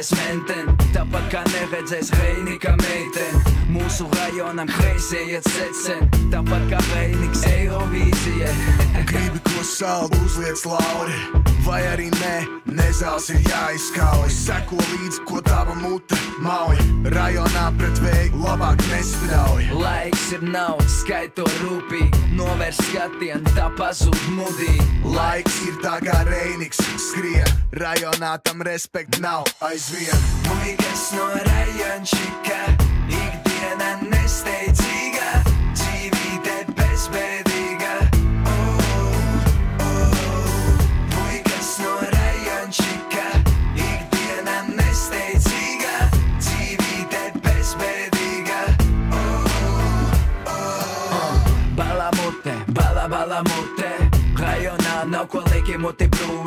redzēs menteni, tāpat kā neredzēs Reinika meiteni. Mūsu rajonam kreisie iet secen, tāpat kā Reiniks Eirovīzijai. Gribi ko saldu, uzliec lauri, vai arī nē, nezāls ir jāizkauj. Seko līdzi, ko tava mute mauj, rajonā pret vēju labāk nespļauj. Laiks ir naudas, skaito rūpīgi, novērs skatienu, tā pazūd mudīgi. Laiks ir tā kā Reiniks skrien, rajonā tam respekt nav aizvien. Muikas no rajončika, ikdiena nesteidzīga, dzīvīte bezbēdīga. Muikas no rajončika, ikdiena nesteidzīga, dzīvīte bezbēdīga. Balamute, balamute, rajonā nav ko lieki muti brūvi.